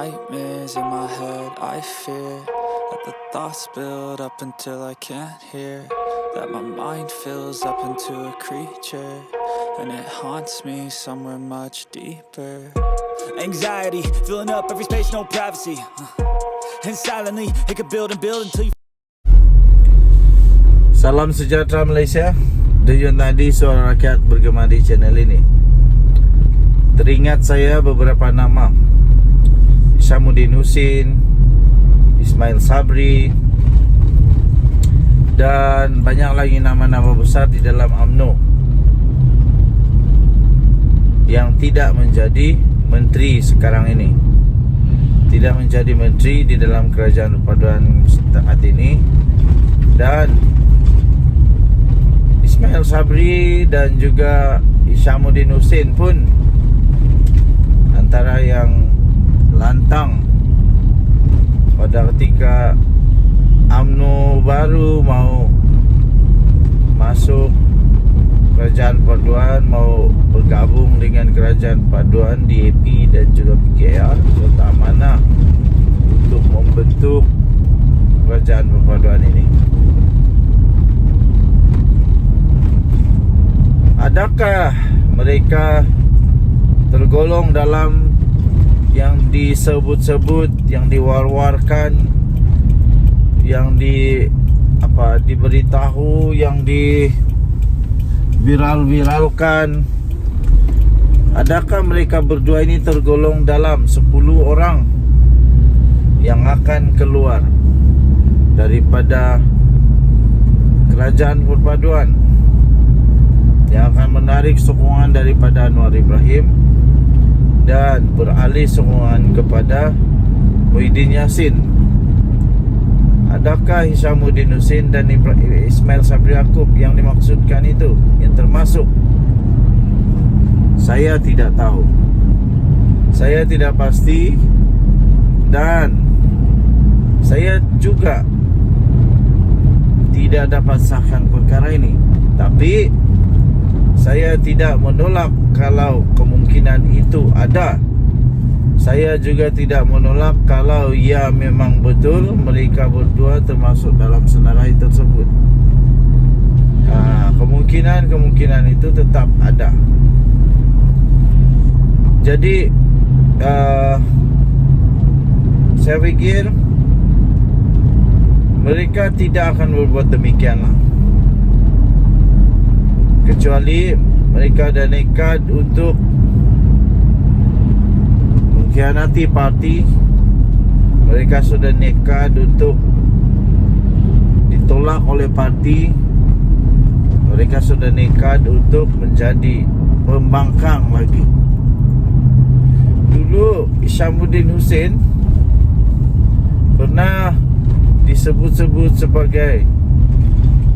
nightmares in my head, I fear that the thoughts build up until I can't hear, that my mind fills up into a creature, and it haunts me somewhere much deeper. Anxiety, filling up every space, no privacy, and silently, it could build and build until you... Salam sejahtera Malaysia. Dejun tadi suara rakyat bergema di channel ini. Teringat saya beberapa nama: Hishamuddin Hussein, Ismail Sabri, dan banyak lagi nama-nama besar di dalam UMNO yang tidak menjadi menteri sekarang ini, tidak menjadi menteri di dalam kerajaan perpaduan saat ini. Dan Ismail Sabri dan juga Hishamuddin Hussein pun antara yang lantang pada ketika UMNO baru mau masuk kerajaan perpaduan, mau bergabung dengan kerajaan perpaduan DAP dan juga PKR serta amanah untuk membentuk kerajaan perpaduan ini. Adakah mereka tergolong dalam yang disebut-sebut, yang diwar-warkan, yang diberitahu, yang diviral-viralkan? Adakah mereka berdua ini tergolong dalam 10 orang yang akan keluar daripada kerajaan perpaduan, yang akan menarik sokongan daripada Anwar Ibrahim dan beralih sokongan kepada Muhyiddin Yassin? Adakah Hishamuddin Hussein dan Ismail Sabri Yaakob yang dimaksudkan itu, yang termasuk? Saya tidak tahu, saya tidak pasti, dan saya juga tidak dapat sahkan perkara ini. Tapi saya tidak menolak kalau kemungkinan itu ada. Saya juga tidak menolak kalau ya memang betul mereka berdua termasuk dalam senarai tersebut. Kemungkinan itu tetap ada. Jadi saya pikir mereka tidak akan berbuat demikianlah, kecuali mereka ada nekat untuk mengkhianati parti. Mereka sudah nekat untuk ditolak oleh parti. Mereka sudah nekat untuk menjadi pembangkang lagi. Dulu Hishamuddin Hussein pernah disebut-sebut sebagai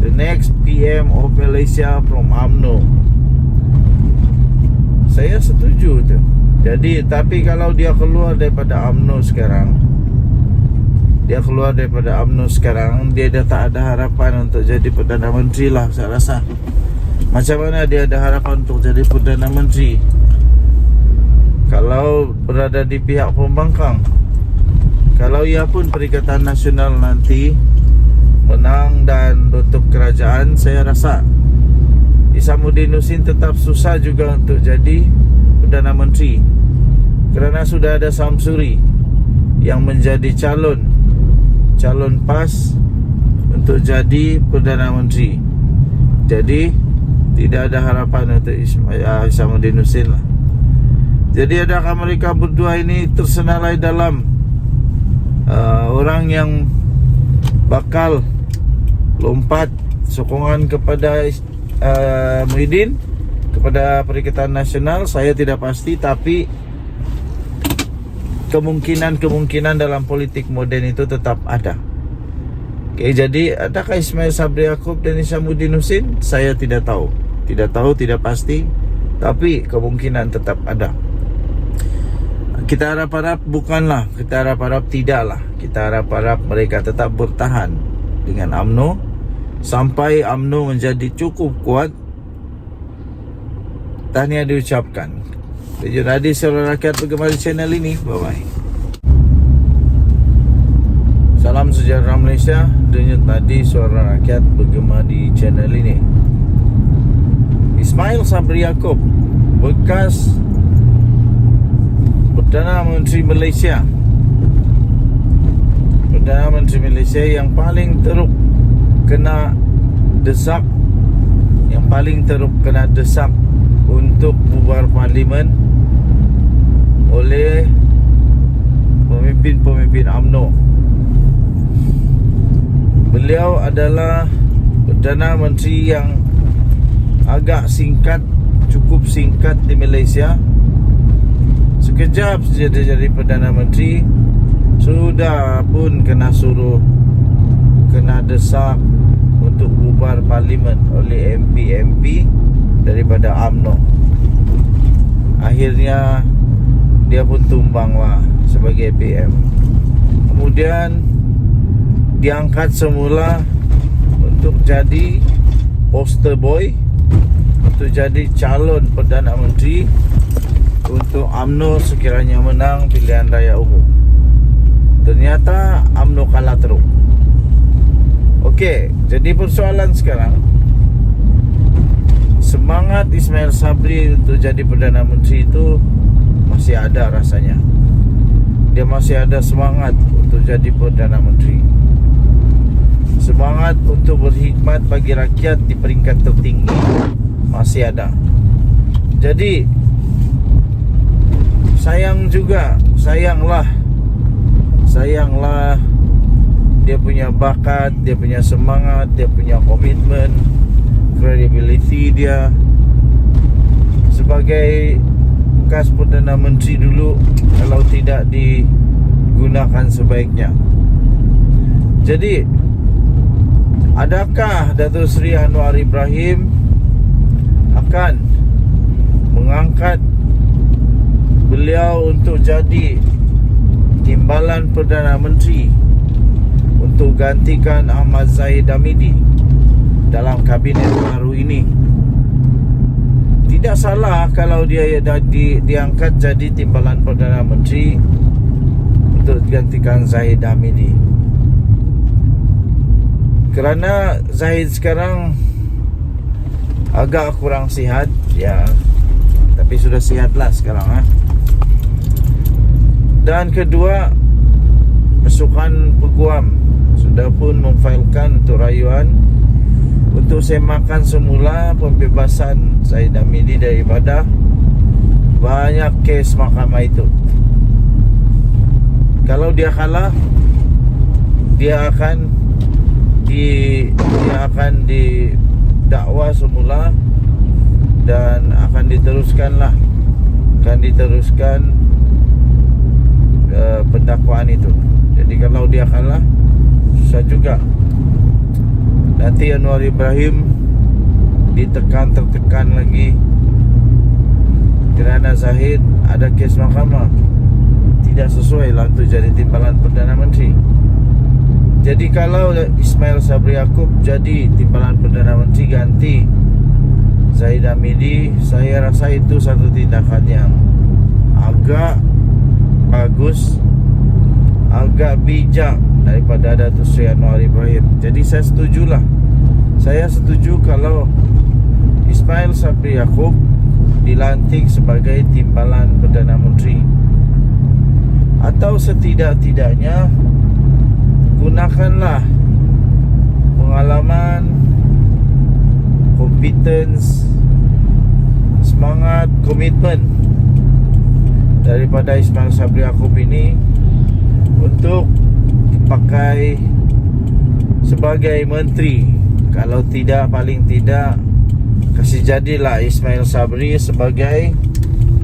the next PM of Malaysia from UMNO. Saya setuju tu. Jadi, tapi kalau dia keluar daripada UMNO sekarang, dia dah tak ada harapan untuk jadi Perdana Menteri lah, saya rasa. Macam mana dia ada harapan untuk jadi Perdana Menteri kalau berada di pihak pembangkang? Kalau ia pun Perikatan Nasional nanti menang dan bentuk kerajaan, saya rasa Hishamuddin Hussein tetap susah juga untuk jadi Perdana Menteri, kerana sudah ada Samsuri yang menjadi calon PAS untuk jadi Perdana Menteri. Jadi tidak ada harapan untuk Hishamuddin Hussein lah. Jadi adakah mereka berdua ini tersenalai dalam orang yang bakal lompat sokongan kepada Muhyiddin, kepada Perikatan Nasional? Saya tidak pasti, tapi kemungkinan dalam politik moden itu tetap ada. Oke, jadi adakah Ismail Sabri Yaakob dan Hishamuddin Hussein? Saya tidak tahu, tidak pasti, tapi kemungkinan tetap ada. Kita harap-harap bukanlah, kita harap-harap tidaklah. Kita harap-harap mereka tetap bertahan dengan UMNO sampai UMNO menjadi cukup kuat. Tahniah diucapkan. Jadi suara rakyat bergema di channel ini. Bye-bye. Salam sejahtera Malaysia. Denyut nadi suara rakyat bergema di channel ini. Ismail Sabri Yaakob, bekas Perdana Menteri Malaysia, Perdana Menteri Malaysia yang paling teruk kena desak, yang paling teruk kena desak untuk bubar parlimen oleh pemimpin-pemimpin UMNO. Beliau adalah Perdana Menteri yang agak singkat, cukup singkat di Malaysia. Sekejap saja dia jadi Perdana Menteri, sudah pun kena suruh, kena desak untuk bubar parlimen oleh MP-MP daripada UMNO. Akhirnya dia pun tumbanglah sebagai PM. Kemudian diangkat semula untuk jadi poster boy, untuk jadi calon Perdana Menteri untuk UMNO sekiranya menang pilihan raya umum. Ternyata UMNO kalah teruk. Okey, jadi persoalan sekarang, semangat Ismail Sabri untuk jadi Perdana Menteri itu masih ada rasanya. Dia masih ada semangat untuk jadi Perdana Menteri, semangat untuk berkhidmat bagi rakyat di peringkat tertinggi masih ada. Jadi sayanglah dia punya bakat, dia punya semangat, dia punya komitmen, credibility dia sebagai bekas Perdana Menteri dulu kalau tidak digunakan sebaiknya. Jadi adakah Datuk Seri Anwar Ibrahim akan mengangkat beliau untuk jadi timbalan Perdana Menteri untuk gantikan Ahmad Zahid Hamidi dalam kabinet baru ini? Tidak salah kalau dia diangkat jadi timbalan Perdana Menteri untuk gantikan Zahid Hamidi, kerana Zahid sekarang agak kurang sihat ya, tapi sudah sihatlah sekarang. Dan kedua, Pasukan Peguam sudah pun memfailkan untuk rayuan untuk semakan semula pembebasan Zahid Hamidi daripada banyak kes mahkamah itu. Kalau dia kalah, dia akan didakwa semula dan akan diteruskan pendakwaan itu. Jadi kalau dia kalah, susah juga. Nanti Anwar Ibrahim tertekan lagi kerana Zahid ada kes mahkamah, tidak sesuai lah untuk jadi timbalan Perdana Menteri. Jadi kalau Ismail Sabri Yaakob jadi timbalan Perdana Menteri ganti Zahid Hamidi, saya rasa itu satu tindakan yang agak bagus, agak bijak daripada Datuk Seri Anwar Ibrahim. Jadi saya setuju kalau Ismail Sabri Yaakob dilantik sebagai timbalan Perdana Menteri, atau setidak-tidaknya gunakanlah pengalaman, kompetens, semangat, komitmen daripada Ismail Sabri Yaakob ini untuk dipakai sebagai menteri. Kalau tidak, paling tidak kasih jadilah Ismail Sabri sebagai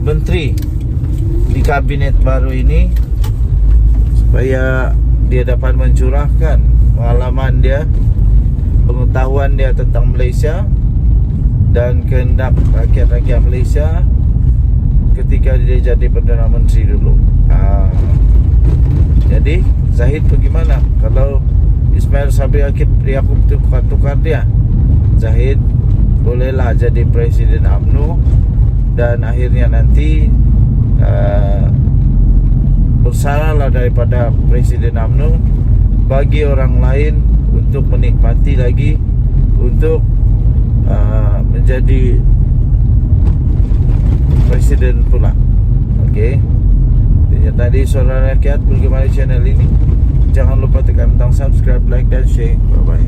menteri di kabinet baru ini, supaya dia dapat mencurahkan pengalaman dia, pengetahuan dia tentang Malaysia dan kehendak rakyat-rakyat Malaysia ketika dia jadi Perdana Menteri dulu. Jadi Zahid bagaimana kalau Ismail Sabri Yaakob tukar dia? Zahid bolehlah jadi Presiden UMNO dan akhirnya nanti bersalahlah daripada Presiden UMNO bagi orang lain untuk menikmati lagi, untuk menjadi presiden pula. Okey. Jadi tadi Suara Rakyat, bagaimana channel ini? Jangan lupa tekan butang subscribe, like dan share. Bye bye.